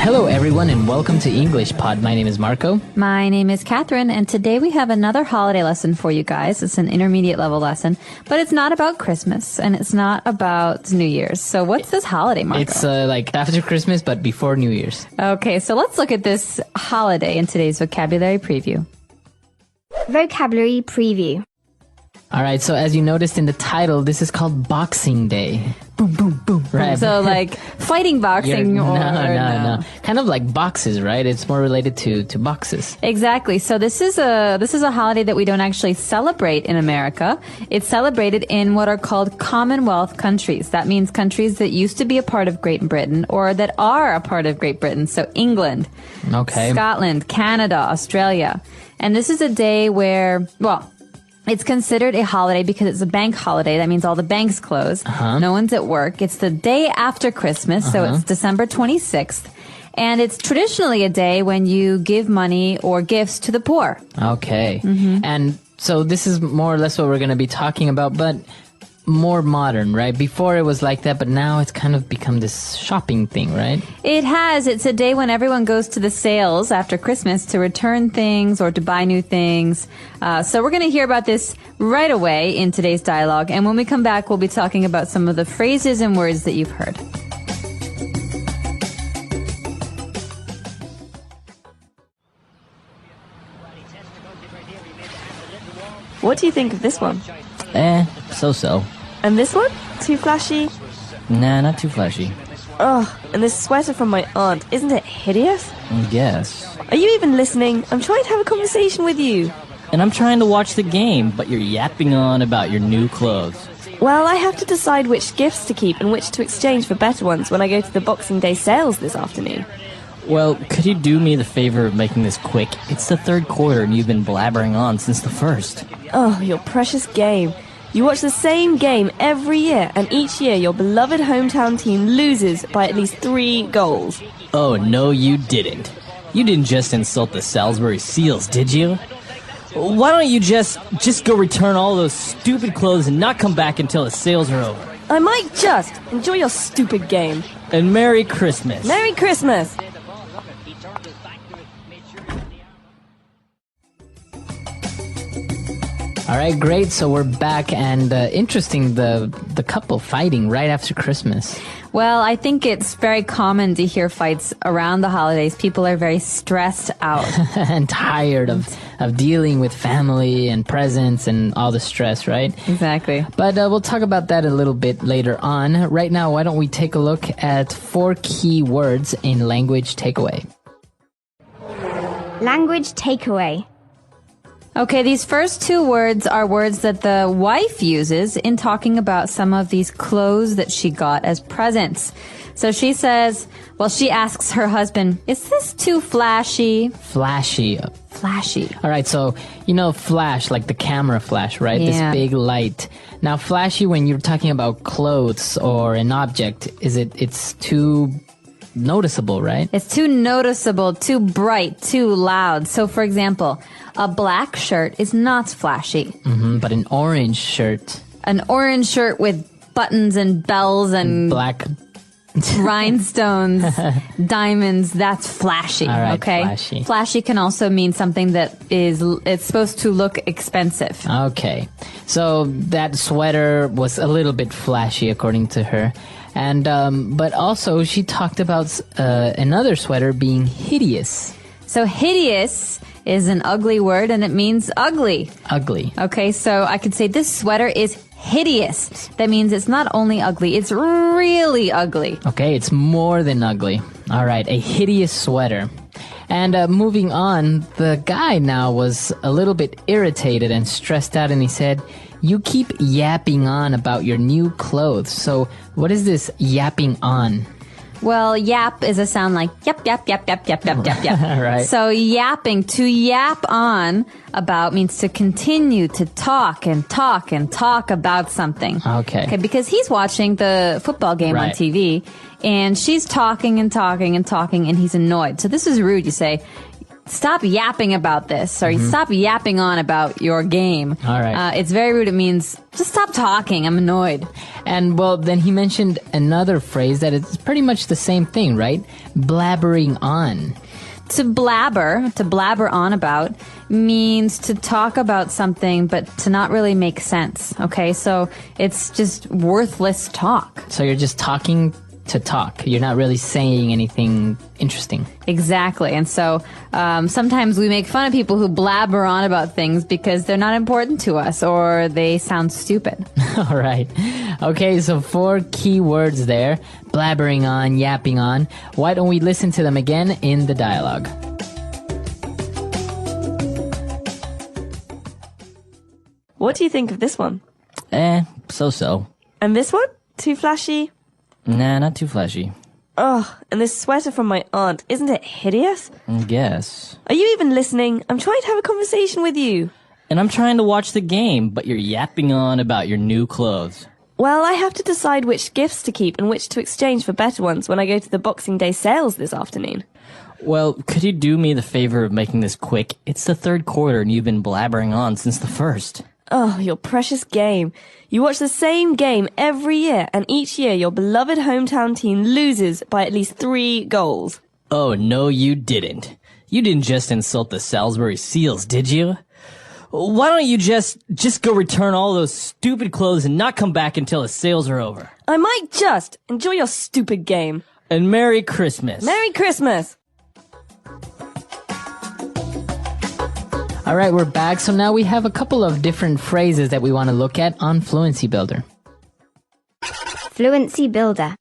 Hello, everyone, and welcome to English Pod. My name is Marco. My name is Catherine, and today we have another holiday lesson for you guys. It's an intermediate level lesson, but it's not about Christmas, and it's not about New Year's. So what's this holiday, Marco? It's like after Christmas, but before New Year's. Okay, so let's look at this holiday in today's vocabulary preview. Vocabulary preview. All right, so as you noticed in the title, this is called Boxing Day. Boom, boom, boom. Right. So like fighting boxing No. Kind of like boxes, right? It's more related to boxes. Exactly. So this is a holiday that we don't actually celebrate in America. It's celebrated in what are called Commonwealth countries. That means countries that used to be a part of Great Britain or that are a part of Great Britain. So England, Scotland, Canada, Australia. And this is a day where, well, it's considered a holiday because it's a bank holiday. That means all the banks close. No one's at work. It's the day after Christmas, so it's December 26th. And it's traditionally a day when you give money or gifts to the poor. Okay. And so this is more or less what we're going to be talking about, but more modern, right? Before it was like that, but now it's kind of become this shopping thing, right? It has. It's a day when everyone goes to the sales after Christmas to return things or to buy new things. So we're going to hear about this right away in today's dialogue. And when we come back, we'll be talking about some of the phrases and words that you've heard. What do you think of this one? So-so. And this one? Too flashy? Nah, not too flashy. Ugh, and this sweater from my aunt, isn't it hideous? Yes. Are you even listening? I'm trying to have a conversation with you. And I'm trying to watch the game, but you're yapping on about your new clothes. Well, I have to decide which gifts to keep and which to exchange for better ones when I go to the Boxing Day sales this afternoon. Well, could you do me the favor of making this quick? It's the third quarter and you've been blabbering on since the first. Oh, your precious game. You watch the same game every year, and each year your beloved hometown team loses by at least 3 goals. Oh, no, you didn't. You didn't just insult the Salisbury Seals, did you? Why don't you just go return all those stupid clothes and not come back until the sales are over? I might just. Enjoy your stupid game. And Merry Christmas. Merry Christmas! All right, great. So we're back, and interesting, the couple fighting right after Christmas. Well, I think it's very common to hear fights around the holidays. People are very stressed out. And tired of dealing with family and presents and all the stress, right? Exactly. But we'll talk about that a little bit later on. Right now, why don't we take a look at 4 key words in language takeaway. Language takeaway. Okay, these first 2 words are words that the wife uses in talking about some of these clothes that she got as presents. So she says, well, she asks her husband, is this too flashy? Flashy. Flashy. All right, so, you know, flash, like the camera flash, right? Yeah. This big light. Now, flashy, when you're talking about clothes or an object, it's too noticeable, right? It's too noticeable, too bright, too loud. So, for example, a black shirt is not flashy. But an orange shirt. An orange shirt with buttons and bells and Black. rhinestones, diamonds, that's flashy. All right, okay? flashy. Flashy can also mean something that it's supposed to look expensive. Okay. So that sweater was a little bit flashy, according to her. And, but also she talked about another sweater being hideous. So hideous is an ugly word and it means ugly. Ugly. Okay, so I could say this sweater is hideous. That means it's not only ugly, it's really ugly. Okay, it's more than ugly. All right, a hideous sweater. And moving on, the guy now was a little bit irritated and stressed out, and he said, you keep yapping on about your new clothes. So what is this yapping on? Well, yap is a sound like yap, yap, yap, yap, yap, yap, yap, yap. Right. So yapping, to yap on about means to continue to talk and talk and talk about something. Okay. Because he's watching the football game on Right. TV and she's talking and talking and talking and he's annoyed. So this is rude. You say, stop yapping about this, or stop yapping on about your game. All right. It's very rude. It means just stop talking. I'm annoyed. And well, then he mentioned another phrase that is pretty much the same thing, right? Blabbering on. To blabber on about, means to talk about something but to not really make sense. Okay, so it's just worthless talk. So you're just talking to talk. You're not really saying anything interesting. Exactly. And so sometimes we make fun of people who blabber on about things because they're not important to us or they sound stupid. All right. Okay, so 4 key words there. Blabbering on, yapping on. Why don't we listen to them again in the dialogue? What do you think of this one? So-so. And this one? Too flashy? Nah, not too flashy. Ugh, and this sweater from my aunt, isn't it hideous? I guess. Are you even listening? I'm trying to have a conversation with you. And I'm trying to watch the game, but you're yapping on about your new clothes. Well, I have to decide which gifts to keep and which to exchange for better ones when I go to the Boxing Day sales this afternoon. Well, could you do me the favor of making this quick? It's the 3rd quarter and you've been blabbering on since the 1st. Oh, your precious game. You watch the same game every year, and each year your beloved hometown team loses by at least 3 goals. Oh, no, you didn't. You didn't just insult the Salisbury Seals, did you? Why don't you just go return all those stupid clothes and not come back until the sales are over? I might just enjoy your stupid game. And Merry Christmas. Merry Christmas! All right, we're back. So now we have a couple of different phrases that we want to look at on Fluency Builder. Fluency Builder.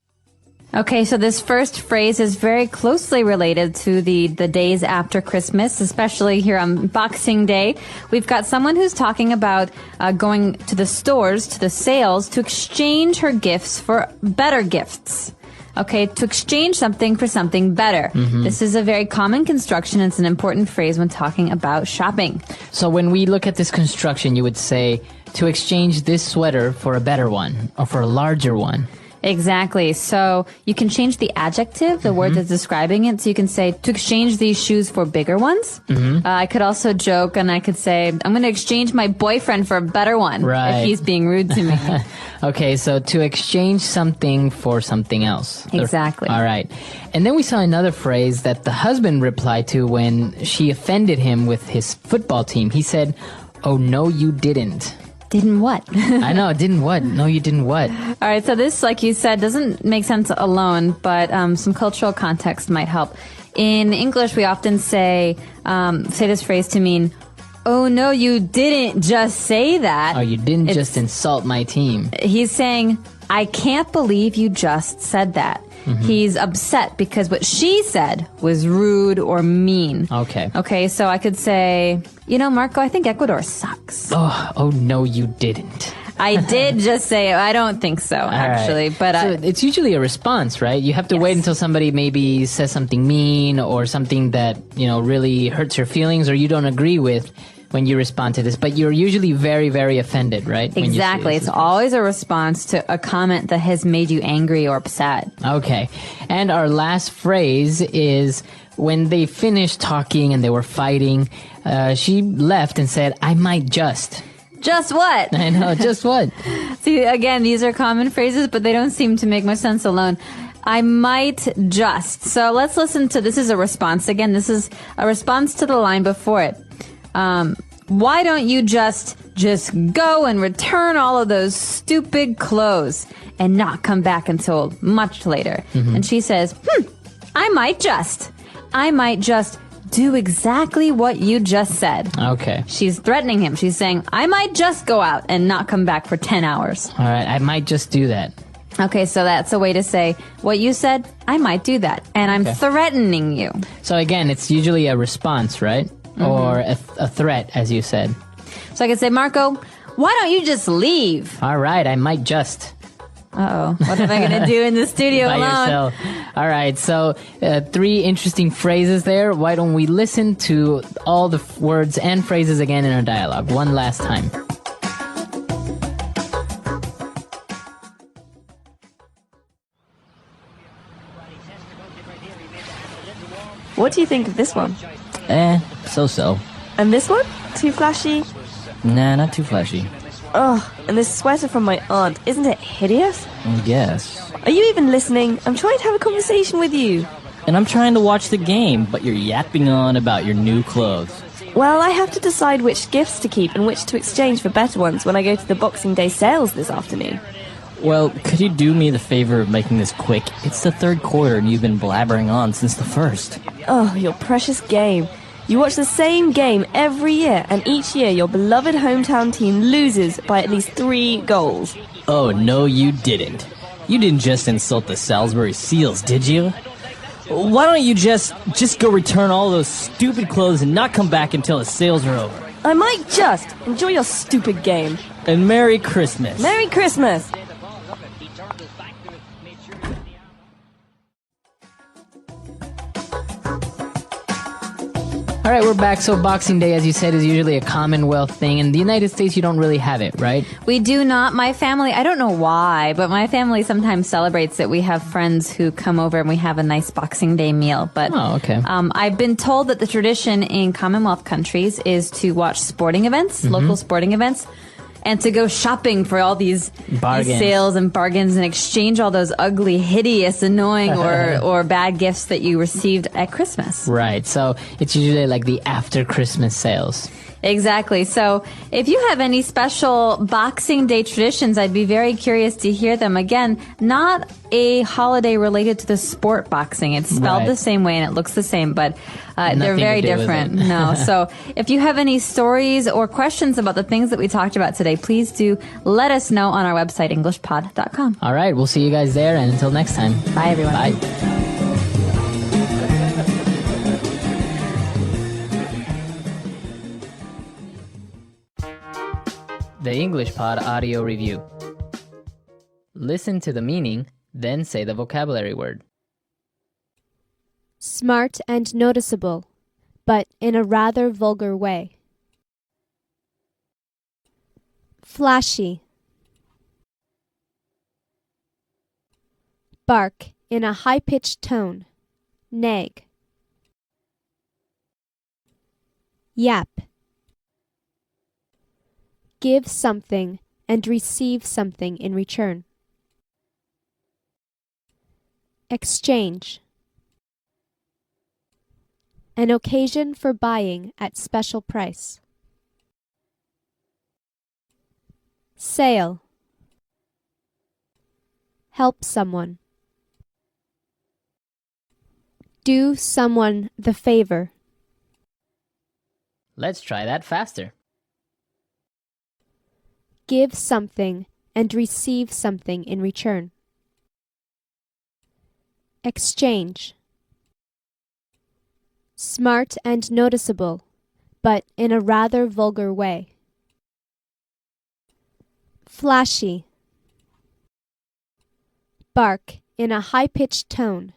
Okay, so this first phrase is very closely related to the days after Christmas, especially here on Boxing Day. We've got someone who's talking about going to the stores, to the sales, to exchange her gifts for better gifts. Okay, to exchange something for something better. This is a very common construction. It's an important phrase when talking about shopping. So when we look at this construction, you would say to exchange this sweater for a better one or for a larger one. Exactly. So you can change the adjective, the word that's describing it. So you can say to exchange these shoes for bigger ones. I could also joke and I could say, I'm going to exchange my boyfriend for a better one Right. if he's being rude to me. Okay, so to exchange something for something else. Exactly. All right. And then we saw another phrase that the husband replied to when she offended him with his football team. He said, "Oh, no, you didn't." Didn't what? I know, didn't what? No, you didn't what? All right, so this, like you said, doesn't make sense alone, but some cultural context might help. In English, we often say this phrase to mean, "Oh no, you didn't just say that." Oh, you didn't just insult my team. He's saying, "I can't believe you just said that." He's upset because what she said was rude or mean. Okay. Okay, so I could say, Marco, I think Ecuador sucks. Oh no, you didn't. I did just say, I don't think so, actually. Right. But so it's usually a response, right? You have to wait until somebody maybe says something mean or something that, really hurts your feelings or you don't agree with when you respond to this. But you're usually very, very offended, right? Exactly. It's always a response to a comment that has made you angry or upset. Okay. And our last phrase is when they finished talking and they were fighting, she left and said, "I might just." Just what? I know, just what? See, again, these are common phrases, but they don't seem to make much sense alone. I might just. So let's listen to, this is a response. Again, this is a response to the line before it. Why don't you just go and return all of those stupid clothes and not come back until much later? And she says, I might just do exactly what you just said. Okay. She's threatening him. She's saying, I might just go out and not come back for 10 hours. All right, I might just do that. Okay, so that's a way to say, what you said, I might do that. And I'm threatening you. So again, it's usually a response, right? Or a threat, as you said. So I could say, Marco, why don't you just leave? All right, I might just. Uh-oh. What am I going to do in the studio By alone? yourself. All right, so 3 interesting phrases there. Why don't we listen to all the words and phrases again in our dialogue one last time. What do you think of this one? So-so. And this one? Too flashy? Nah, not too flashy. Ugh, and this sweater from my aunt, isn't it hideous? I guess. Are you even listening? I'm trying to have a conversation with you. And I'm trying to watch the game, but you're yapping on about your new clothes. Well, I have to decide which gifts to keep and which to exchange for better ones when I go to the Boxing Day sales this afternoon. Well, could you do me the favor of making this quick? It's the third quarter and you've been blabbering on since the first. Oh, your precious game. You watch the same game every year, and each year your beloved hometown team loses by at least 3 goals. Oh, no, you didn't. You didn't just insult the Salisbury Seals, did you? Why don't you just go return all those stupid clothes and not come back until the sales are over? I might just. Enjoy your stupid game. And Merry Christmas. Merry Christmas! All right, we're back. So Boxing Day, as you said, is usually a Commonwealth thing. In the United States, you don't really have it, right? We do not. My family, I don't know why, but my family sometimes celebrates it. We have friends who come over and we have a nice Boxing Day meal. But Oh, okay. I've been told that the tradition in Commonwealth countries is to watch sporting events, local sporting events, and to go shopping for all these Bargains. sales and bargains and exchange all those ugly, hideous, annoying, or bad gifts that you received at Christmas. Right. So it's usually like the after Christmas sales. Exactly. So if you have any special Boxing Day traditions, I'd be very curious to hear them. Again, not a holiday related to the sport boxing. It's spelled Right. the same way and it looks the same, but they're Nothing very to do with different. it. No. So if you have any stories or questions about the things that we talked about today, please do let us know on our website, englishpod.com. All right. We'll see you guys there. And until next time. Bye, everyone. Bye. The English Pod Audio Review. Listen to the meaning, then say the vocabulary word. Smart and noticeable, but in a rather vulgar way. Flashy. Bark in a high-pitched tone. Nag. Yap. Give something and receive something in return. Exchange. An occasion for buying at special price. Sale. Help someone. Do someone the favor. Let's try that faster. Give something and receive something in return. Exchange. Smart and noticeable, but in a rather vulgar way. Flashy. Bark in a high-pitched tone.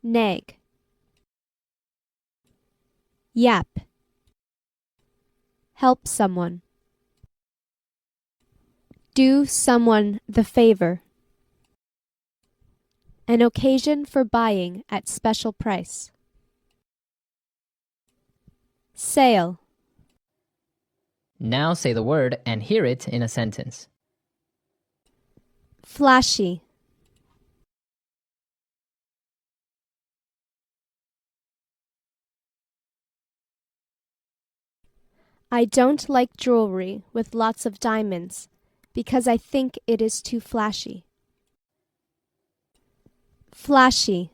Nag. Yap. Help someone. Do someone the favor. An occasion for buying at special price. Sale. Now say the word and hear it in a sentence. Flashy. I don't like jewelry with lots of diamonds because I think it is too flashy. Flashy.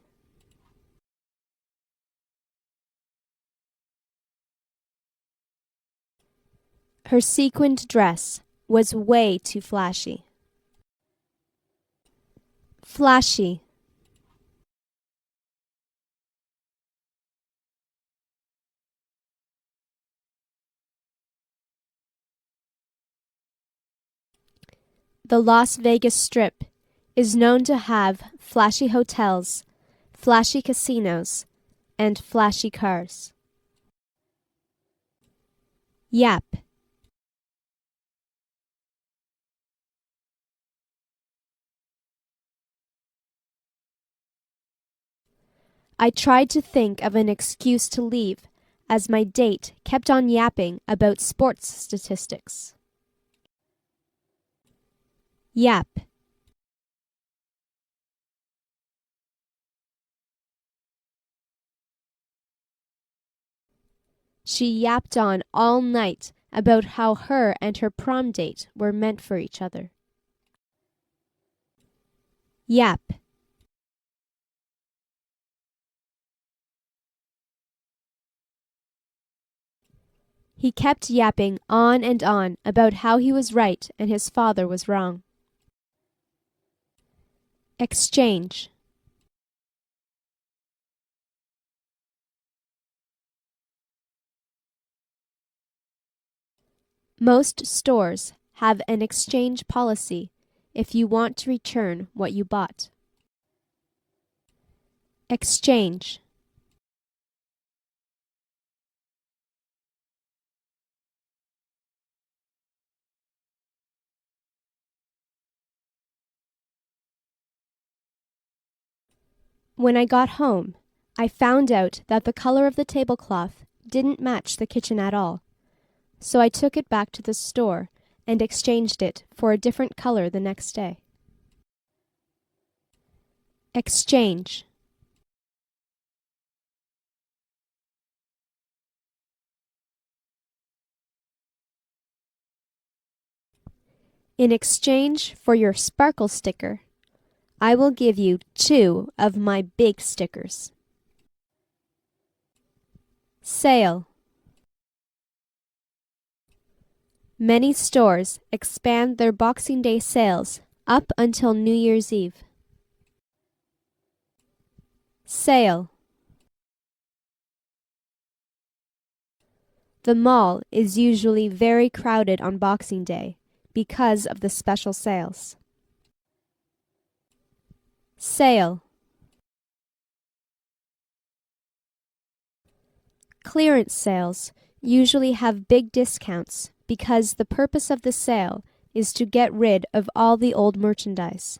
Her sequined dress was way too flashy. Flashy. The Las Vegas Strip is known to have flashy hotels, flashy casinos, and flashy cars. Yap. I tried to think of an excuse to leave as my date kept on yapping about sports statistics. Yap. She yapped on all night about how her and her prom date were meant for each other. Yap. He kept yapping on and on about how he was right and his father was wrong. Exchange. Most stores have an exchange policy if you want to return what you bought. Exchange. When I got home, I found out that the color of the tablecloth didn't match the kitchen at all, so I took it back to the store and exchanged it for a different color the next day. Exchange. In exchange for your sparkle sticker, I will give you 2 of my big stickers. Sale. Many stores expand their Boxing Day sales up until New Year's Eve. Sale. The mall is usually very crowded on Boxing Day because of the special sales. Sale. Clearance sales usually have big discounts because the purpose of the sale is to get rid of all the old merchandise.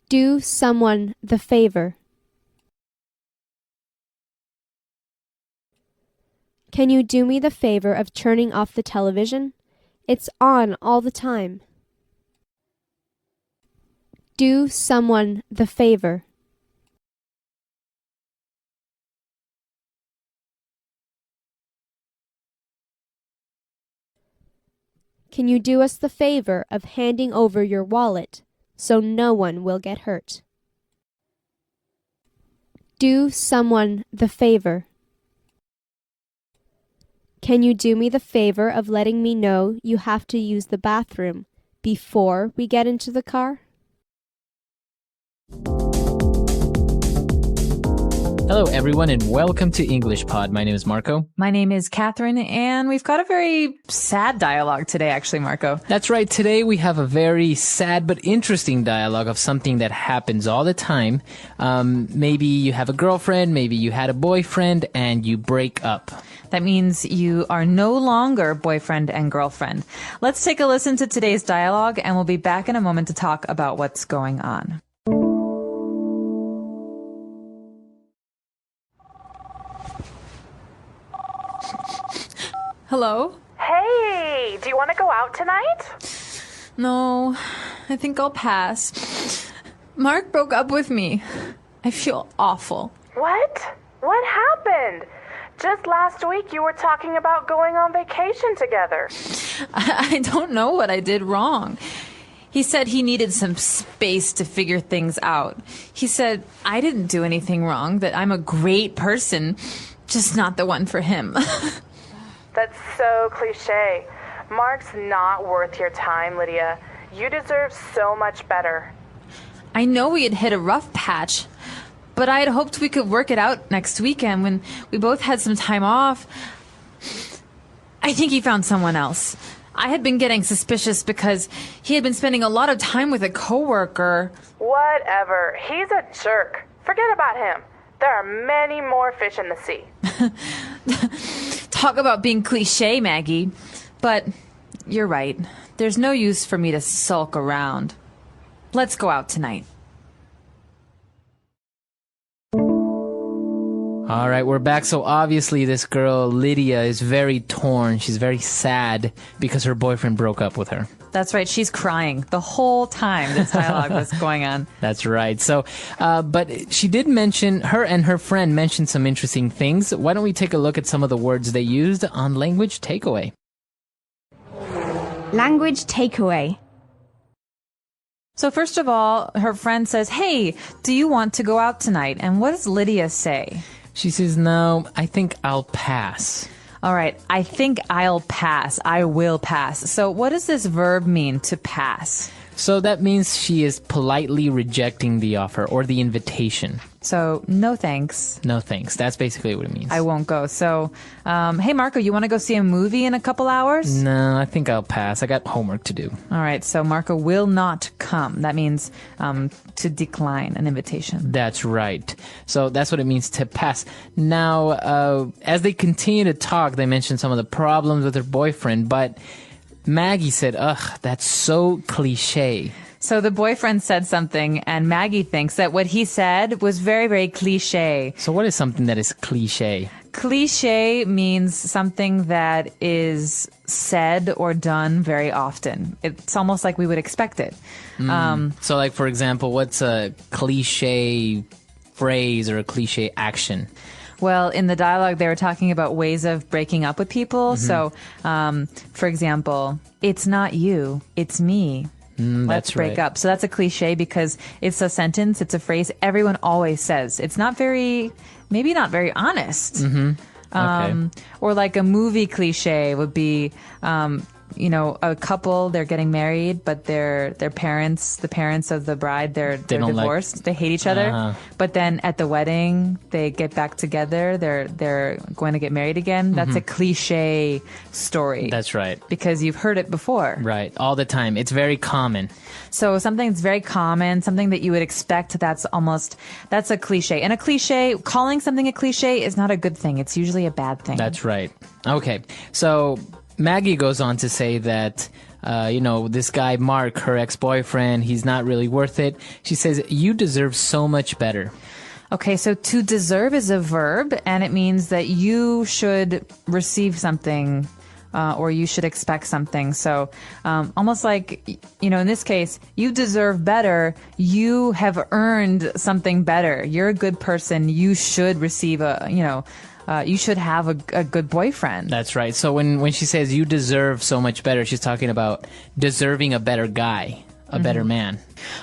Do someone the favor. Can you do me the favor of turning off the television? It's on all the time. Do someone the favor. Can you do us the favor of handing over your wallet so no one will get hurt? Do someone the favor. Can you do me the favor of letting me know you have to use the bathroom before we get into the car? Hello, everyone, and welcome to English Pod. My name is Marco. My name is Catherine, and we've got a very sad dialogue today, actually, Marco. That's right. Today we have a very sad but interesting dialogue of something that happens all the time. Maybe you have a girlfriend, maybe you had a boyfriend, and you break up. That means you are no longer boyfriend and girlfriend. Let's take a listen to today's dialogue, and we'll be back in a moment to talk about what's going on. Hello? Hey, do you want to go out tonight? No, I think I'll pass. Mark broke up with me. I feel awful. What? What happened? Just last week you were talking about going on vacation together. I don't know what I did wrong. He said he needed some space to figure things out. He said I didn't do anything wrong, that I'm a great person, just not the one for him. That's so cliche. Mark's not worth your time, Lydia. You deserve so much better. I know we had hit a rough patch, but I had hoped we could work it out next weekend when we both had some time off. I think he found someone else. I had been getting suspicious because he had been spending a lot of time with a coworker. Whatever. He's a jerk. Forget about him. There are many more fish in the sea. Talk about being cliche, Maggie. But you're right. There's no use for me to sulk around. Let's go out tonight. All right, we're back. So obviously this girl, Lydia, is very torn. She's very sad because her boyfriend broke up with her. That's right. She's crying the whole time this dialogue was going on. That's right. So, but she did mention, her and her friend mentioned some interesting things. Why don't we take a look at some of the words they used on Language Takeaway? Language takeaway. So first of all, her friend says, hey, do you want to go out tonight? And what does Lydia say? She says, no, I think I'll pass. All right. I think I'll pass. I will pass. So what does this verb mean, to pass? So that means she is politely rejecting the offer or the invitation. So no thanks. No thanks. That's basically what it means. I won't go. So, hey, Marco, you want to go see a movie in a couple hours? No, I think I'll pass. I got homework to do. All right. So Marco will not come. That means to decline an invitation. That's right. So that's what it means, to pass. Now, as they continue to talk, they mention some of the problems with her boyfriend, but Maggie said, ugh, that's so cliche. So the boyfriend said something, and Maggie thinks that what he said was very, very cliche. So what is something that is cliche? Cliche means something that is said or done very often. It's almost like we would expect it. So like, for example, what's a cliche phrase or a cliche action? Well, in the dialogue, they were talking about ways of breaking up with people. So, for example, it's not you, it's me. Let's break up. So that's a cliche because it's a sentence, it's a phrase everyone always says. It's not very, maybe not very honest. Okay. Or like a movie cliche would be, a couple, they're getting married, but their parents, the parents of the bride, they're divorced. They hate each other. But then at the wedding, they get back together. They're going to get married again. That's a cliche story. That's right. Because you've heard it before. Right. All the time. It's very common. So something that's very common, something that you would expect, that's a cliche. And a cliche, calling something a cliche is not a good thing. It's usually a bad thing. That's right. Okay. So Maggie goes on to say that, this guy, Mark, her ex-boyfriend, he's not really worth it. She says, you deserve so much better. Okay, so to deserve is a verb, and it means that you should receive something, or you should expect something. So almost like, in this case, you deserve better. You have earned something better. You're a good person. You should receive you should have a good boyfriend. That's right. So when she says you deserve so much better, she's talking about deserving a better guy, a better man.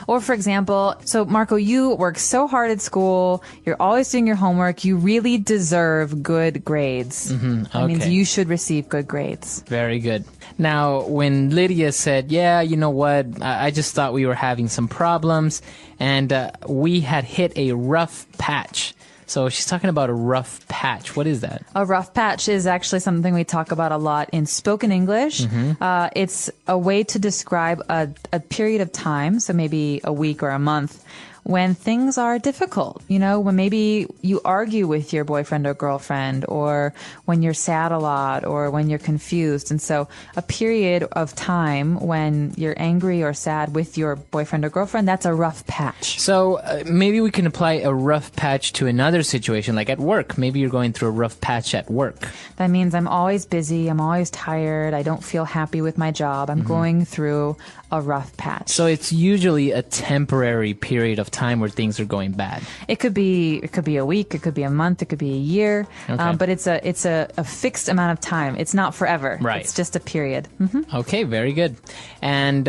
Or for example, so Marco, you work so hard at school. You're always doing your homework. You really deserve good grades. That means you should receive good grades. Very good. Now, when Lydia said, yeah, you know what, I just thought we were having some problems and we had hit a rough patch. So she's talking about a rough patch. What is that? A rough patch is actually something we talk about a lot in spoken English. It's a way to describe a period of time, so maybe a week or a month, when things are difficult, when maybe you argue with your boyfriend or girlfriend, or when you're sad a lot, or when you're confused. And so a period of time when you're angry or sad with your boyfriend or girlfriend, that's a rough patch. So maybe we can apply a rough patch to another situation, like at work. Maybe you're going through a rough patch at work. That means I'm always busy, I'm always tired, I don't feel happy with my job, I'm going through a rough patch. So it's usually a temporary period of time where things are going bad. It could be a week, it could be a month, it could be a year, but it's a fixed amount of time. It's not forever. Right. It's just a period. Okay, very good. And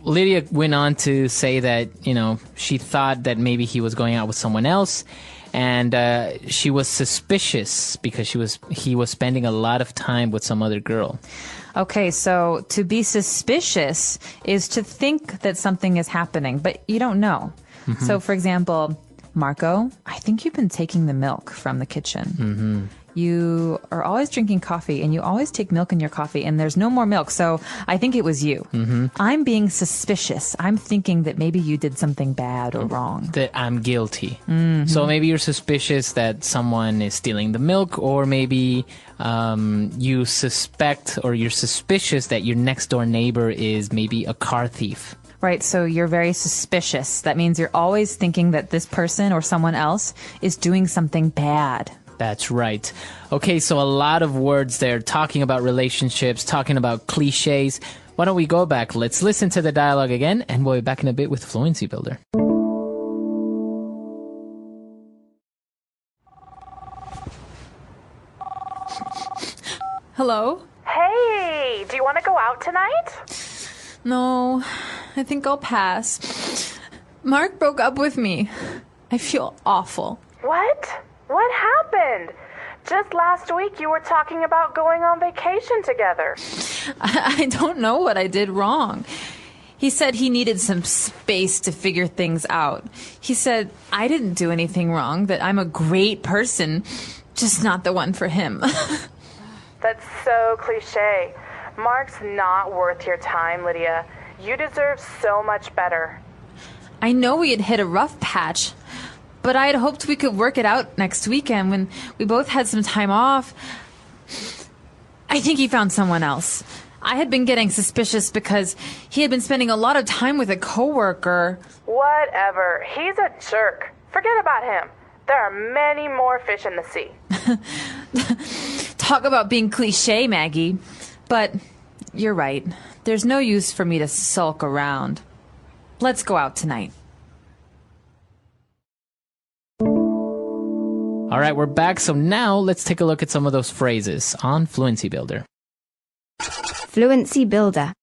Lydia went on to say that, she thought that maybe he was going out with someone else, and she was suspicious because he was spending a lot of time with some other girl. Okay, so to be suspicious is to think that something is happening, but you don't know. So, for example, Marco, I think you've been taking the milk from the kitchen. You are always drinking coffee, and you always take milk in your coffee, and there's no more milk, so I think it was you. I'm being suspicious. I'm thinking that maybe you did something bad or wrong. That I'm guilty. So maybe you're suspicious that someone is stealing the milk, or maybe you suspect or you're suspicious that your next door neighbor is maybe a car thief. Right, so you're very suspicious. That means you're always thinking that this person or someone else is doing something bad. That's right. Okay, so a lot of words there, talking about relationships, talking about cliches. Why don't we go back? Let's listen to the dialogue again, and we'll be back in a bit with Fluency Builder. Hello? Hey, do you want to go out tonight? No, I think I'll pass. Mark broke up with me. I feel awful. What? What happened? Just last week you were talking about going on vacation together. I don't know what I did wrong. He said he needed some space to figure things out. He said I didn't do anything wrong, that I'm a great person, just not the one for him. That's so cliche. Mark's not worth your time, Lydia. You deserve so much better. I know we had hit a rough patch, but I had hoped we could work it out next weekend when we both had some time off. I think he found someone else. I had been getting suspicious because he had been spending a lot of time with a coworker. Whatever. He's a jerk. Forget about him. There are many more fish in the sea. Talk about being cliche, Maggie. But you're right. There's no use for me to sulk around. Let's go out tonight. All right, we're back. So now let's take a look at some of those phrases on Fluency Builder. Fluency Builder.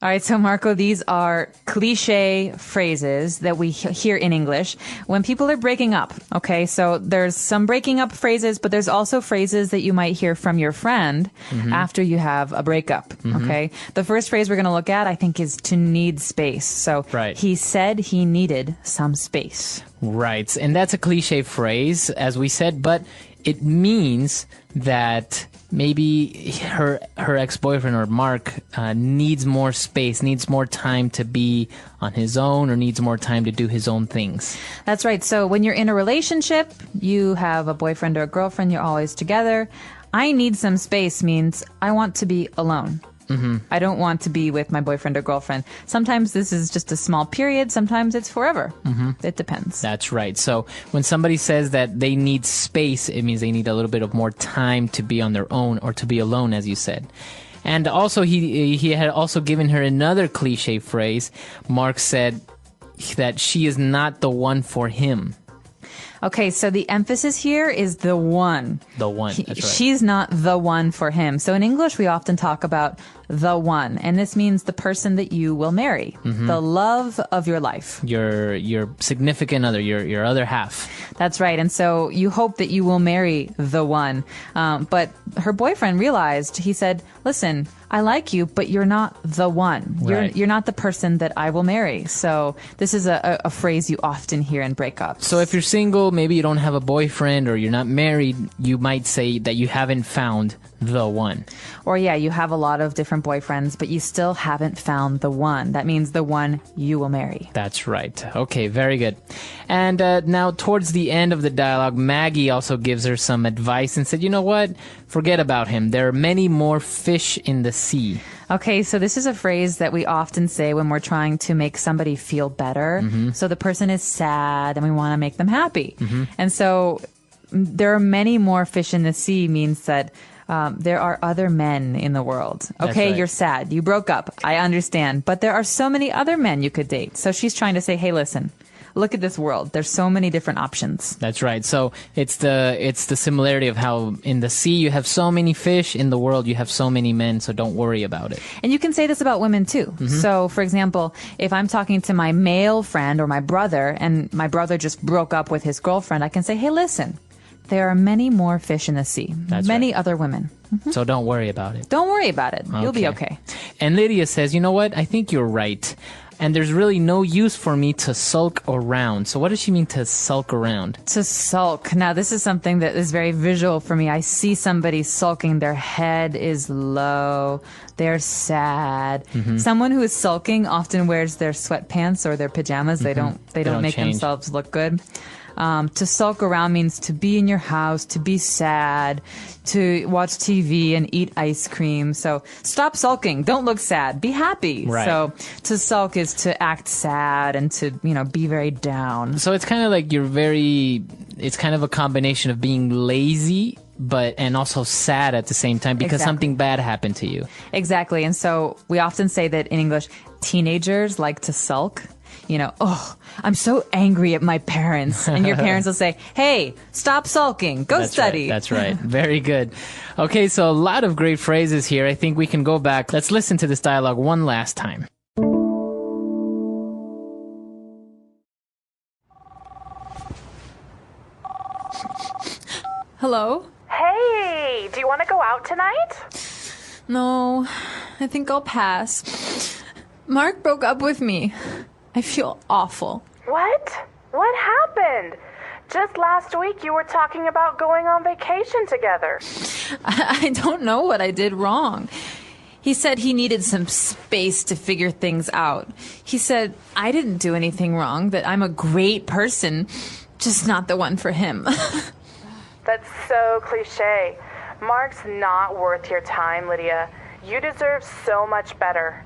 All right, so Marco, these are cliche phrases that we hear in English when people are breaking up, okay? So there's some breaking up phrases, but there's also phrases that you might hear from your friend after you have a breakup, okay? The first phrase we're going to look at, I think, is to need space. So he said he needed some space. Right, and that's a cliche phrase, as we said, but it means that maybe her ex-boyfriend or Mark needs more space, needs more time to be on his own, or needs more time to do his own things. That's right. So when you're in a relationship, you have a boyfriend or a girlfriend, you're always together. I need some space means I want to be alone. I don't want to be with my boyfriend or girlfriend. Sometimes this is just a small period. Sometimes it's forever. It depends. That's right. So when somebody says that they need space, it means they need a little bit of more time to be on their own or to be alone, as you said. And also, he had also given her another cliche phrase. Mark said that she is not the one for him. Okay, so the emphasis here is the one. The one, that's right. She's not the one for him. So in English, we often talk about the one, and this means the person that you will marry, the love of your life. Your significant other, your other half. That's right, and so you hope that you will marry the one. But her boyfriend realized, he said, listen, I like you, but you're not the one. Right. You're not the person that I will marry. So this is a phrase you often hear in breakups. So if you're single, maybe you don't have a boyfriend, or you're not married, you might say that you haven't found the one. Or you have a lot of different boyfriends, but you still haven't found the one. That means the one you will marry. That's right. Okay, very good. And now towards the end of the dialogue, Maggie also gives her some advice and said, you know what? Forget about him. There are many more fish in the sea. Okay, so this is a phrase that we often say when we're trying to make somebody feel better. So the person is sad and we want to make them happy. And so there are many more fish in the sea means that there are other men in the world. Okay, you're sad. You broke up. I understand. But there are so many other men you could date. So she's trying to say, hey, listen, look at this world. There's so many different options. That's right. So it's the similarity of how in the sea you have so many fish, in the world you have so many men, so don't worry about it. And you can say this about women too. So for example, if I'm talking to my male friend or my brother, and my brother just broke up with his girlfriend, I can say, hey, listen, there are many more fish in the sea. That's many right. other women. So don't worry about it. Don't worry about it. You'll be okay. And Lydia says, you know what? I think you're right. And there's really no use for me to sulk around. So what does she mean to sulk around? To sulk. Now, this is something that is very visual for me. I see somebody sulking. Their head is low. They're sad. Someone who is sulking often wears their sweatpants or their pajamas. They don't They don't make change. themselves look good. To sulk around means to be in your house, to be sad, to watch TV and eat ice cream. So stop sulking. Don't look sad. Be happy. Right. So to sulk is to act sad and to, be very down. So it's kind of like it's kind of a combination of being lazy and also sad at the same time because Exactly. something bad happened to you. Exactly. And so we often say that in English, teenagers like to sulk. Oh, I'm so angry at my parents. And your parents will say, hey, stop sulking. Go study. Right, that's right. Very good. Okay, so a lot of great phrases here. I think we can go back. Let's listen to this dialogue one last time. Hello? Hey, do you want to go out tonight? No, I think I'll pass. Mark broke up with me. I feel awful. What? What happened? Just last week you were talking about going on vacation together. I don't know what I did wrong. He said he needed some space to figure things out. He said I didn't do anything wrong, that I'm a great person, just not the one for him. That's so cliche. Mark's not worth your time, Lydia. You deserve so much better.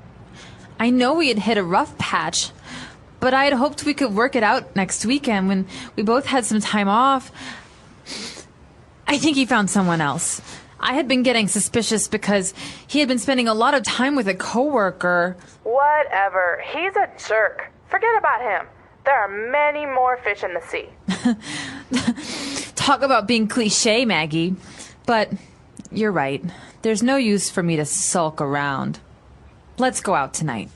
I know we had hit a rough patch, but I had hoped we could work it out next weekend when we both had some time off. I think he found someone else. I had been getting suspicious because he had been spending a lot of time with a coworker. Whatever. He's a jerk. Forget about him. There are many more fish in the sea. Talk about being cliche, Maggie. But you're right. There's no use for me to sulk around. Let's go out tonight.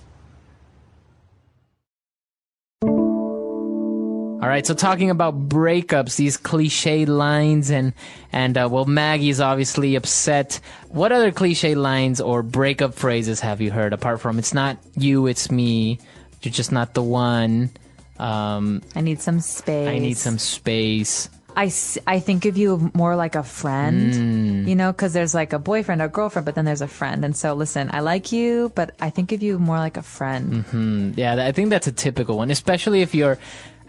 All right, so talking about breakups, these cliche lines, and well, Maggie's obviously upset. What other cliche lines or breakup phrases have you heard apart from "It's not you, it's me"? You're just not the one. I need some space. I need some space. I think of you more like a friend, because there's like a boyfriend or girlfriend, but then there's a friend. And so, listen, I like you, but I think of you more like a friend. Yeah, I think that's a typical one, especially if you're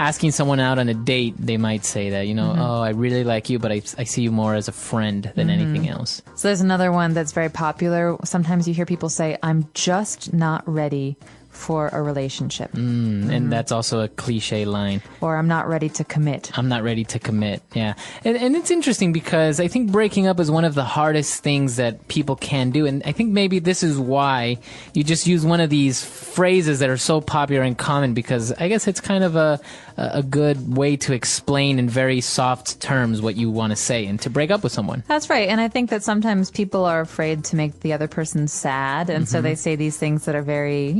asking someone out on a date. They might say that, oh, I really like you, but I see you more as a friend than anything else. So there's another one that's very popular. Sometimes you hear people say, I'm just not ready for a relationship. And that's also a cliche line. Or I'm not ready to commit. I'm not ready to commit. Yeah. And it's interesting because I think breaking up is one of the hardest things that people can do. And I think maybe this is why you just use one of these phrases that are so popular and common, because I guess it's kind of a good way to explain in very soft terms what you want to say and to break up with someone. That's right. And I think that sometimes people are afraid to make the other person sad. And so they say these things that are very,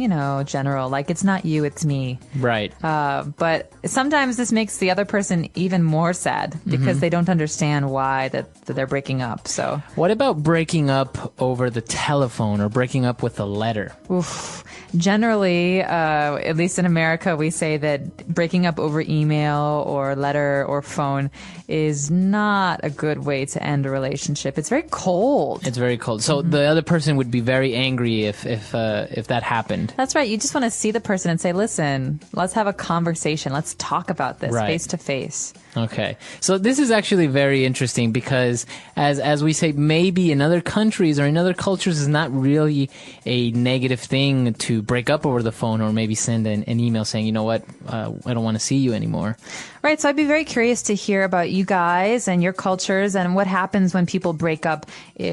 general, like it's not you, it's me. Right. But sometimes this makes the other person even more sad because they don't understand why that they're breaking up. So what about breaking up over the telephone or breaking up with a letter? Oof. Generally, at least in America, we say that breaking up over email or letter or phone is not a good way to end a relationship. It's very cold. It's very cold. So the other person would be very angry if that happened. That's right. You just want to see the person and say, listen, let's have a conversation. Let's talk about this face to face. Okay. So this is actually very interesting because as we say, maybe in other countries or in other cultures is not really a negative thing to break up over the phone or maybe send an email saying, you know what, I don't want to see you anymore. Right. So I'd be very curious to hear about you guys and your cultures and what happens when people break up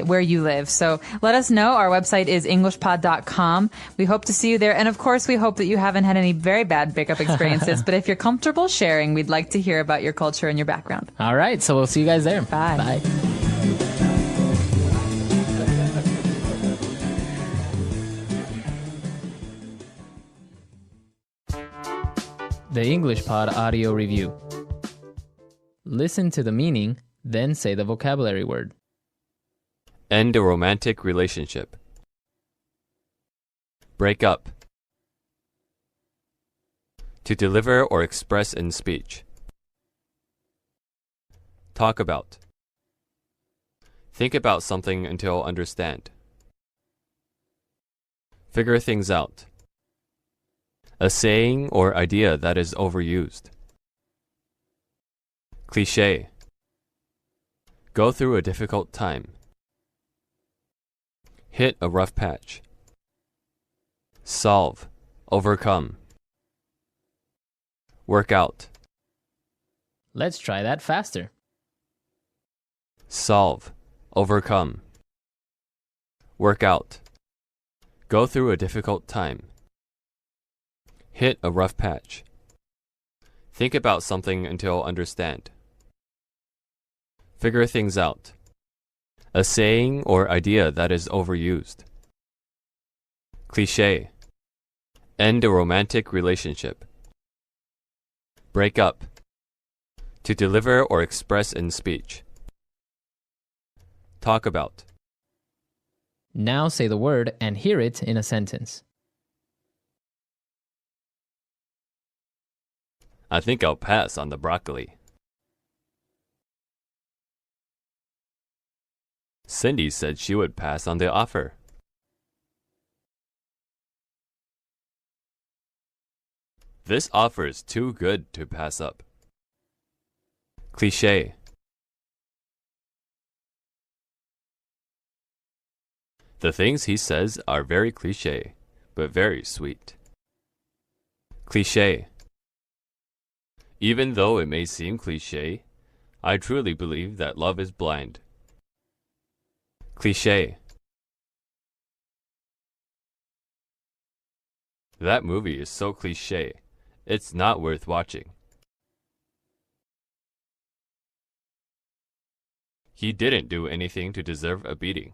where you live. So let us know. Our website is englishpod.com. We hope to see you there. And of course, we hope that you haven't had any very bad breakup experiences. But if you're comfortable sharing, we'd like to hear about your culture and your background. All right. So we'll see you guys there. Bye. Bye. The English Pod Audio Review. Listen to the meaning, then say the vocabulary word. End a romantic relationship. Break up. To deliver or express in speech. Talk about. Think about something until understand. Figure things out. A saying or idea that is overused. Cliché. Go through a difficult time. Hit a rough patch. Solve. Overcome. Work out. Let's try that faster. Solve. Overcome. Work out. Go through a difficult time. Hit a rough patch. Think about something until understand. Figure things out. A saying or idea that is overused. Cliché. End a romantic relationship. Break up. To deliver or express in speech. Talk about. Now say the word and hear it in a sentence. I think I'll pass on the broccoli. Cindy said she would pass on the offer. This offer is too good to pass up. Cliché. The things he says are very cliché, but very sweet. Cliché. Even though it may seem cliché, I truly believe that love is blind. Cliché. That movie is so cliché, it's not worth watching. He didn't do anything to deserve a beating.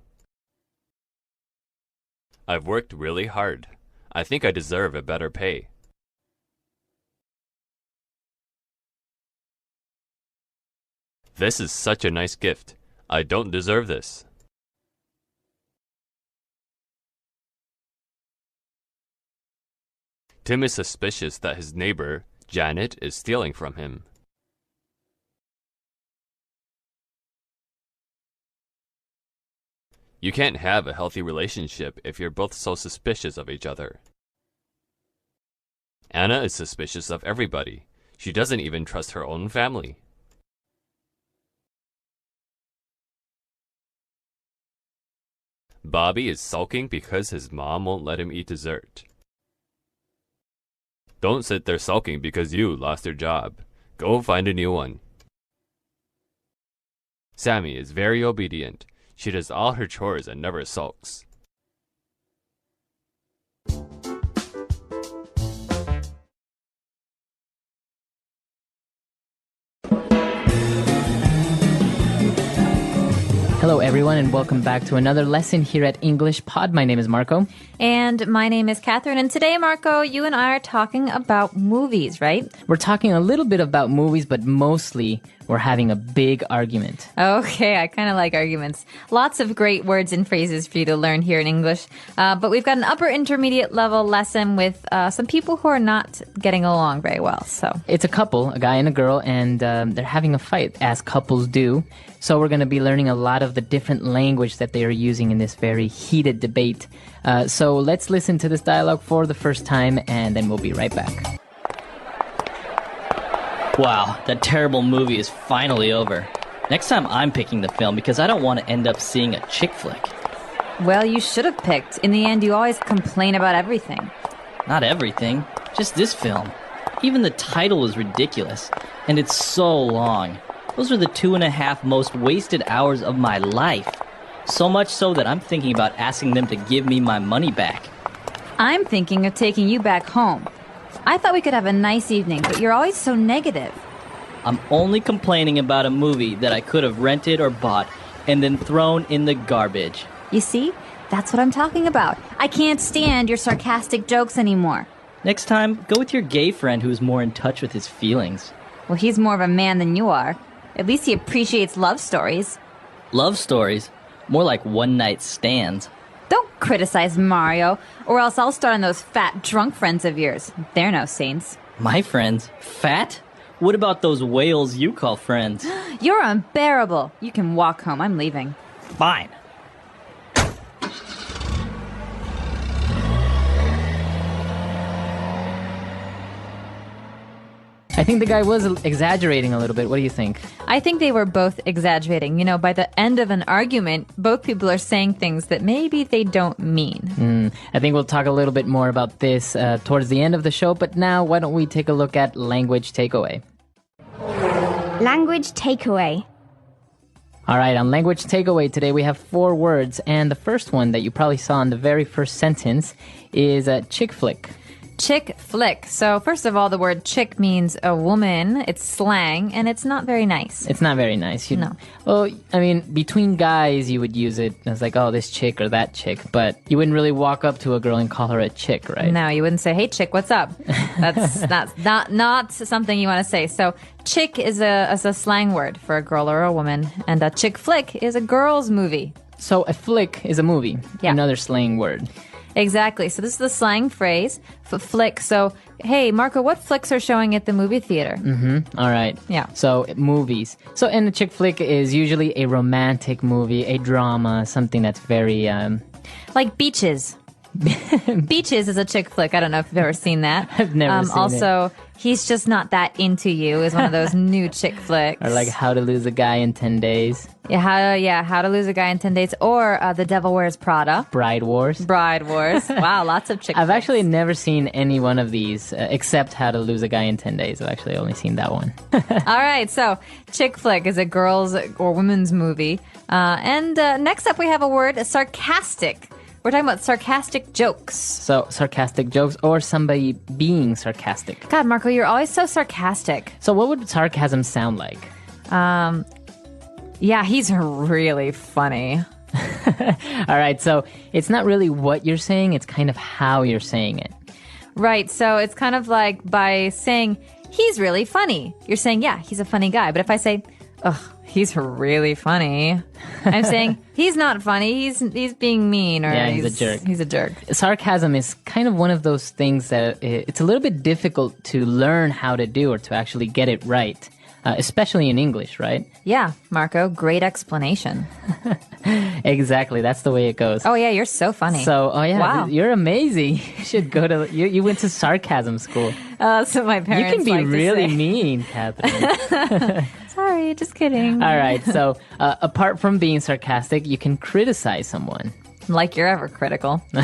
I've worked really hard. I think I deserve a better pay. This is such a nice gift. I don't deserve this. Tim is suspicious that his neighbor, Janet, is stealing from him. You can't have a healthy relationship if you're both so suspicious of each other. Anna is suspicious of everybody. She doesn't even trust her own family. Bobby is sulking because his mom won't let him eat dessert. Don't sit there sulking because you lost your job. Go find a new one. Sammy is very obedient. She does all her chores and never sulks. Hello, everyone, and welcome back to another lesson here at English Pod. My name is Marco. And my name is Catherine. And today, Marco, you and I are talking about movies, right? We're talking a little bit about movies, but mostly we're having a big argument. Okay, I kind of like arguments. Lots of great words and phrases for you to learn here in English. But we've got an upper intermediate level lesson with some people who are not getting along very well. So it's a couple, a guy and a girl, and they're having a fight, as couples do. So we're going to be learning a lot of the different language that they are using in this very heated debate. So let's listen to this dialogue for the first time, and then we'll be right back. Wow, that terrible movie is finally over. Next time I'm picking the film because I don't want to end up seeing a chick flick. Well, you should have picked. In the end, you always complain about everything. Not everything, just this film. Even the title is ridiculous, and it's so long. Those are the 2.5 most wasted hours of my life. So much so that I'm thinking about asking them to give me my money back. I'm thinking of taking you back home. I thought we could have a nice evening, but you're always so negative. I'm only complaining about a movie that I could have rented or bought and then thrown in the garbage. You see? That's what I'm talking about. I can't stand your sarcastic jokes anymore. Next time, go with your gay friend who's more in touch with his feelings. Well, he's more of a man than you are. At least he appreciates love stories. Love stories? More like one-night stands. Don't criticize Mario, or else I'll start on those fat drunk friends of yours. They're no saints. My friends? Fat? What about those whales you call friends? You're unbearable. You can walk home. I'm leaving. Fine. I think the guy was exaggerating a little bit. What do you think? I think they were both exaggerating. You know, by the end of an argument, both people are saying things that maybe they don't mean. I think we'll talk a little bit more about this towards the end of the show, but now why don't we take a look at language takeaway? Language takeaway. All right, on language takeaway today we have 4 words, and the first one that you probably saw in the very first sentence is chick flick. Chick flick. So first of all, the word chick means a woman. It's slang, and it's not very nice. It's not very nice. No. Well, I mean, between guys, you would use it as like, oh, this chick or that chick, but you wouldn't really walk up to a girl and call her a chick, right? No, you wouldn't say, hey, chick, what's up? That's not something you want to say. So chick is a slang word for a girl or a woman, and a chick flick is a girl's movie. So a flick is a movie, Yeah. another slang word. Exactly. So this is the slang phrase for flick. So, hey, Marco, what flicks are showing at the movie theater? All right. Yeah. So movies. So, and a chick flick is usually a romantic movie, a drama, something that's very, Like Beaches. Beaches is a chick flick. I don't know if you've ever seen that. I've never seen also, He's Just Not That Into You is one of those new chick flicks. or like How to Lose a Guy in 10 Days, How to Lose a Guy in 10 Days, or The Devil Wears Prada. Bride Wars. Bride Wars. Wow, lots of chick I've flicks. actually never seen any one of these except How to Lose a Guy in 10 Days. I've actually only seen that one. All right, so chick flick is a girl's or women's movie. And next up we have a word, sarcastic. We're talking about sarcastic jokes. So sarcastic jokes or somebody being sarcastic. God, Marco, you're always so sarcastic. So what would sarcasm sound like? Yeah, he's really funny. All right, so it's not really what you're saying, it's kind of how you're saying it. Right, so it's kind of like by saying, he's really funny. You're saying, yeah, he's a funny guy. But if I say, ugh, he's really funny, I'm saying, he's not funny, he's being mean, or Yeah, he's a jerk. He's a jerk. Sarcasm is kind of one of those things that it's a little bit difficult to learn how to do or to actually get it right, especially in English, right? Yeah, Marco, great explanation. Exactly, that's the way it goes. Oh, yeah, you're so funny. So, Wow. you're amazing. You should go to, you went to sarcasm school. So my You parents can be like to really say- mean, Catherine. Sorry, just kidding. All right, so apart from being sarcastic, you can criticize someone. Like you're ever critical. All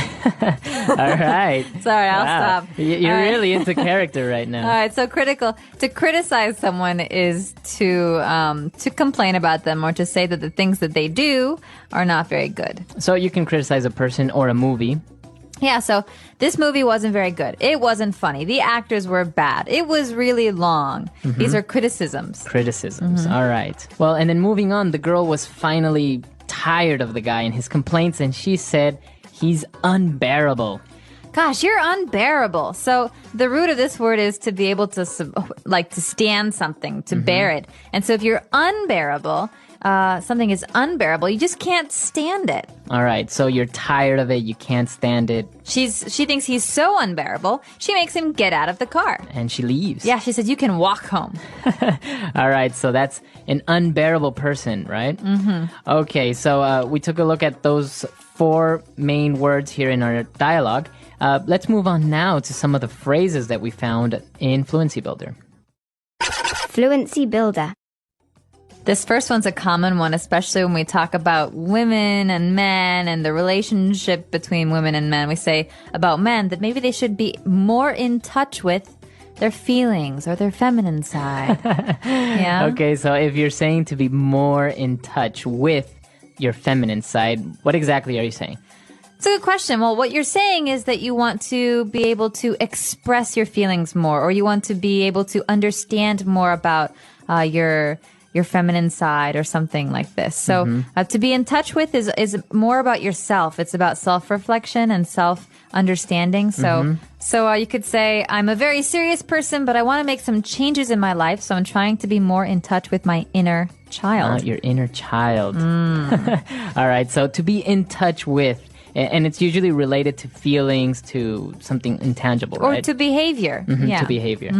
right. Sorry, I'll Wow. stop. You're All right. really into character right now. All right, so to criticize someone is to complain about them or to say that the things that they do are not very good. So you can criticize a person or a movie. Yeah, so this movie wasn't very good. It wasn't funny. The actors were bad. It was really long. These are criticisms. Criticisms. All right. Well, and then moving on, the girl was finally tired of the guy and his complaints, and she said he's unbearable. Gosh, you're unbearable. So the root of this word is to be able to to stand something, to bear it. And so if you're unbearable, something is unbearable, you just can't stand it. All right. So you're tired of it. You can't stand it. She thinks he's so unbearable, she makes him get out of the car. And she leaves. Yeah, she says, you can walk home. All right. So that's an unbearable person, right? Mm-hmm. Okay. So we took a look at those 4 main words here in our dialogue. Let's move on now to some of the phrases that we found in Fluency Builder. Fluency builder. This first one's a common one, especially when we talk about women and men and the relationship between women and men. We say about men that maybe they should be more in touch with their feelings or their feminine side. Yeah. Okay, so if you're saying to be more in touch with your feminine side, what exactly are you saying? It's a good question. Well, what you're saying is that you want to be able to express your feelings more, or you want to be able to understand more about your feminine side or something like this. So to be in touch with is more about yourself. It's about self-reflection and self-understanding. So you could say, I'm a very serious person, but I want to make some changes in my life. So I'm trying to be more in touch with my inner child. Your inner child. All right, so to be in touch with, and it's usually related to feelings, to something intangible, Or right? to behavior. Yeah. To behavior.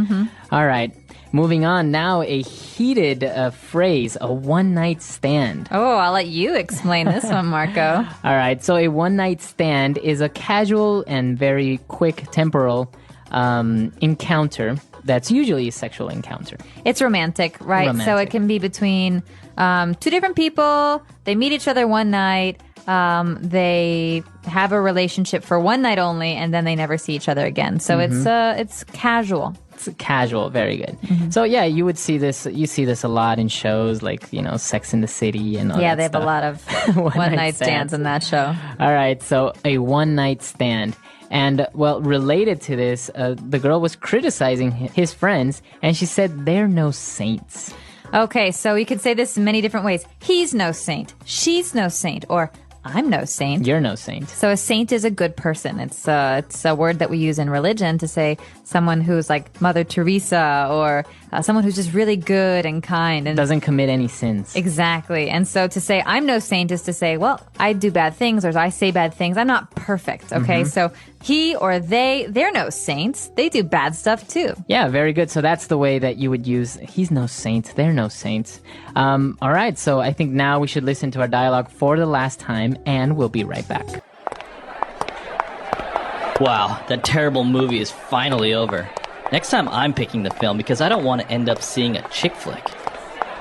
All right. Moving on now, a heated phrase, a one-night stand. Oh, I'll let you explain this one, Marco. All right, so a one-night stand is a casual and very quick temporal encounter that's usually a sexual encounter. It's romantic, right? So Romantic. it can be between two different people. They meet each other one night. They have a relationship for one night only, and then they never see each other again. So it's casual. It's casual, very good. So yeah, you would see this. You see this a lot in shows like Sex in the City and all Yeah, that they have stuff. a lot of one night stands in that show. All right, so a one night stand. And, well, related to this, the girl was criticizing his friends, and she said they're no saints. Okay, so you could say this in many different ways. He's no saint. She's no saint. Or I'm no saint. You're no saint. So a saint is a good person. It's a word that we use in religion to say someone who's like Mother Teresa or someone who's just really good and kind and Doesn't commit any sins. Exactly. And so to say I'm no saint is to say, well, I do bad things or I say bad things. I'm not perfect. Okay. So he or they're no saints. They do bad stuff too. Yeah, very good. So that's the way that you would use he's no saint, they're no saints. All right, so I think now we should listen to our dialogue for the last time, and we'll be right back. Wow, that terrible movie is finally over. Next time I'm picking the film because I don't want to end up seeing a chick flick.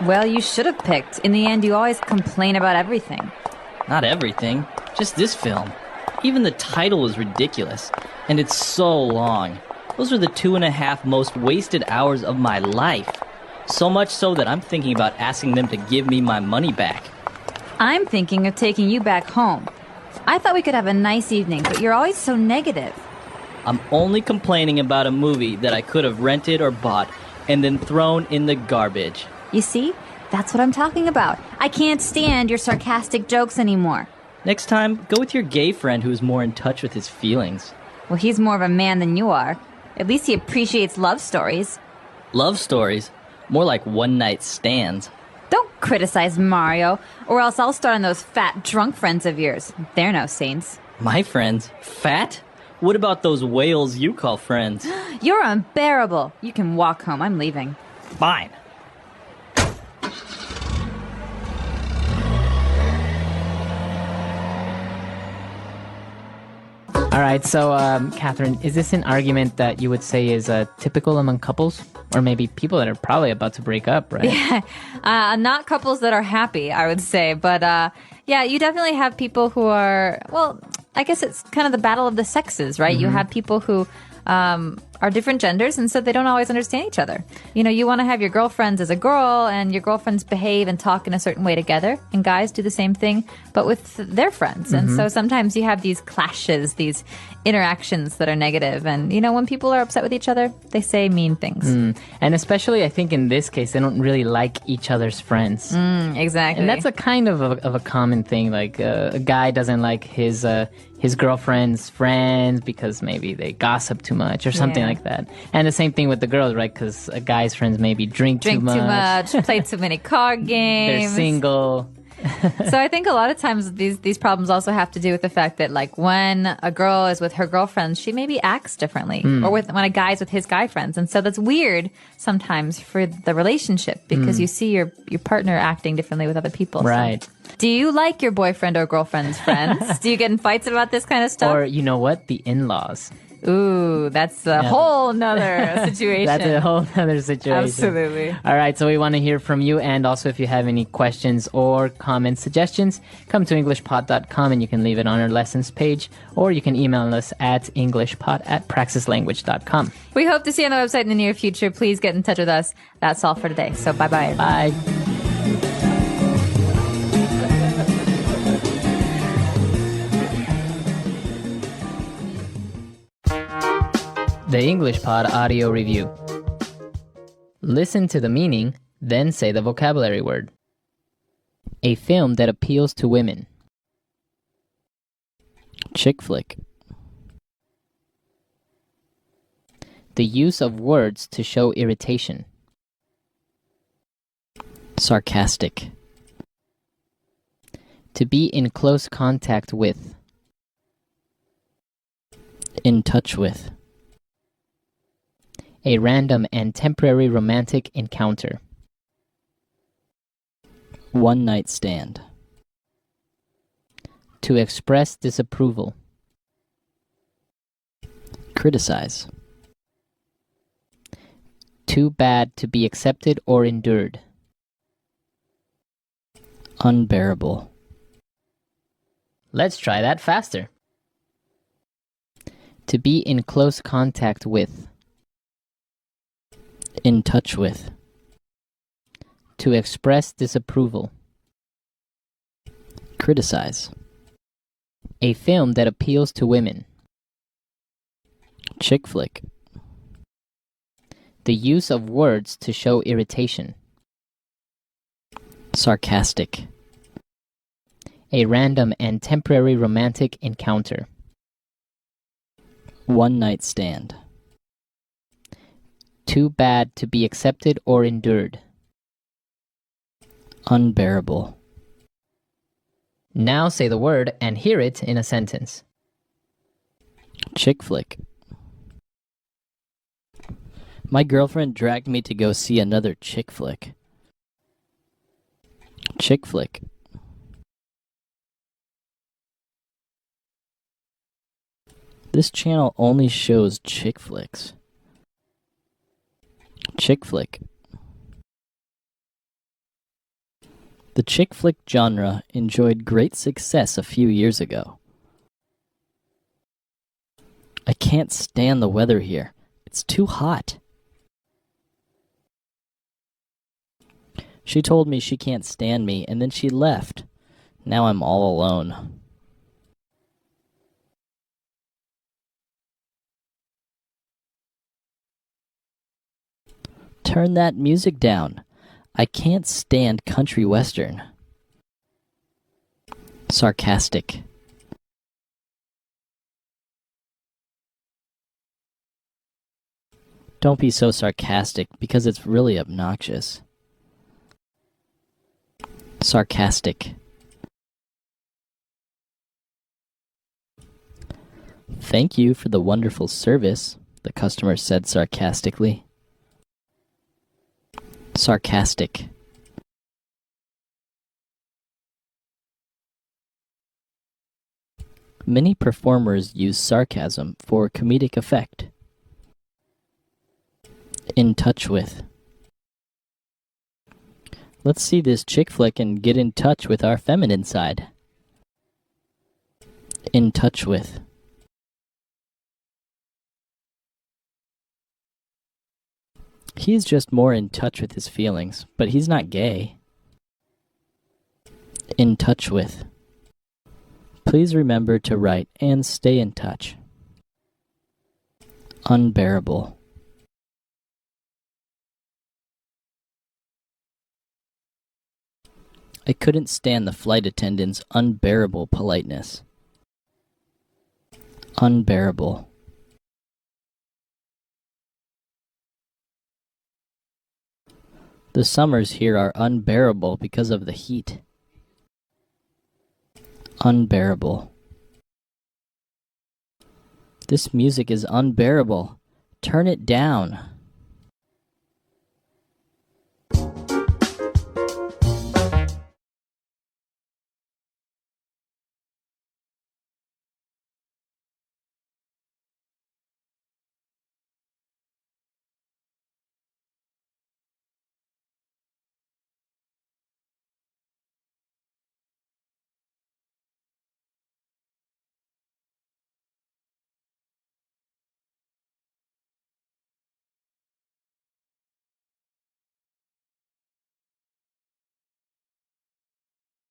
Well, you should have picked. In the end, you always complain about everything. Not everything, just this film. Even the title is ridiculous, and it's so long. Those are the 2.5 most wasted hours of my life. So much so that I'm thinking about asking them to give me my money back. I'm thinking of taking you back home. I thought we could have a nice evening, but you're always so negative. I'm only complaining about a movie that I could have rented or bought and then thrown in the garbage. You see? That's what I'm talking about. I can't stand your sarcastic jokes anymore. Next time, go with your gay friend who's more in touch with his feelings. Well, he's more of a man than you are. At least he appreciates love stories. Love stories? More like one-night stands. Don't criticize Mario, or else I'll start on those fat, drunk friends of yours. They're no saints. My friends? Fat? What about those whales you call friends? You're unbearable. You can walk home. I'm leaving. Fine. All right, so, Catherine, is this an argument that you would say is typical among couples? Or maybe people that are probably about to break up, right? Yeah, not couples that are happy, I would say. But yeah, you definitely have people who are, well, I guess it's kind of the battle of the sexes, right? You have people who are different genders, and so they don't always understand each other. You know, you want to have your girlfriends as a girl, and your girlfriends behave and talk in a certain way together, and guys do the same thing, but with their friends. And so sometimes you have these clashes, these interactions that are negative, and you know, when people are upset with each other, they say mean things. And especially, I think in this case, they don't really like each other's friends. Exactly. And that's a kind of a common thing. Like a guy doesn't like his girlfriend's friends because maybe they gossip too much or something like that. And the same thing with the girls, right? Because a guy's friends maybe drink too much, play too many card games. they're single. So I think a lot of times these problems also have to do with the fact that, like, when a girl is with her girlfriends, she maybe acts differently, or when a guy's with his guy friends, and so that's weird sometimes for the relationship because you see your partner acting differently with other people. Right. So. Do you like your boyfriend or girlfriend's friends? Do you get in fights about this kind of stuff? Or, you know what? The in-laws. Ooh, that's a whole nother situation. That's a whole other situation. Absolutely. All right, so we want to hear from you. And also, if you have any questions or comments, suggestions, come to EnglishPod.com and you can leave it on our lessons page. Or you can email us at EnglishPod@praxislanguage.com. We hope to see you on the website in the near future. Please get in touch with us. That's all for today. So bye-bye. Bye. The English Pod Audio Review. Listen to the meaning, then say the vocabulary word. A film that appeals to women. Chick flick. The use of words to show irritation. Sarcastic. To be in close contact with. In touch with. A random and temporary romantic encounter. One night stand. To express disapproval. Criticize. Too bad to be accepted or endured. Unbearable. Let's try that faster. To be in close contact with. In touch with. To express disapproval. Criticize. A film that appeals to women. Chick flick. The use of words to show irritation. Sarcastic. A random and temporary romantic encounter. One night stand. Too bad to be accepted or endured. Unbearable. Now say the word and hear it in a sentence. Chick flick. My girlfriend dragged me to go see another chick flick. Chick flick. This channel only shows chick flicks. Chick flick. The chick flick genre enjoyed great success a few years ago. I can't stand the weather here. It's too hot. She told me she can't stand me, and then she left. Now I'm all alone. Turn that music down. I can't stand country western. Sarcastic. Don't be so sarcastic because it's really obnoxious. Sarcastic. Thank you for the wonderful service, the customer said sarcastically. Sarcastic. Many performers use sarcasm for comedic effect. In touch with. Let's see this chick flick and get in touch with our feminine side. In touch with. He's just more in touch with his feelings, but he's not gay. In touch with. Please remember to write and stay in touch. Unbearable. I couldn't stand the flight attendant's unbearable politeness. Unbearable. The summers here are unbearable because of the heat. Unbearable. This music is unbearable. Turn it down.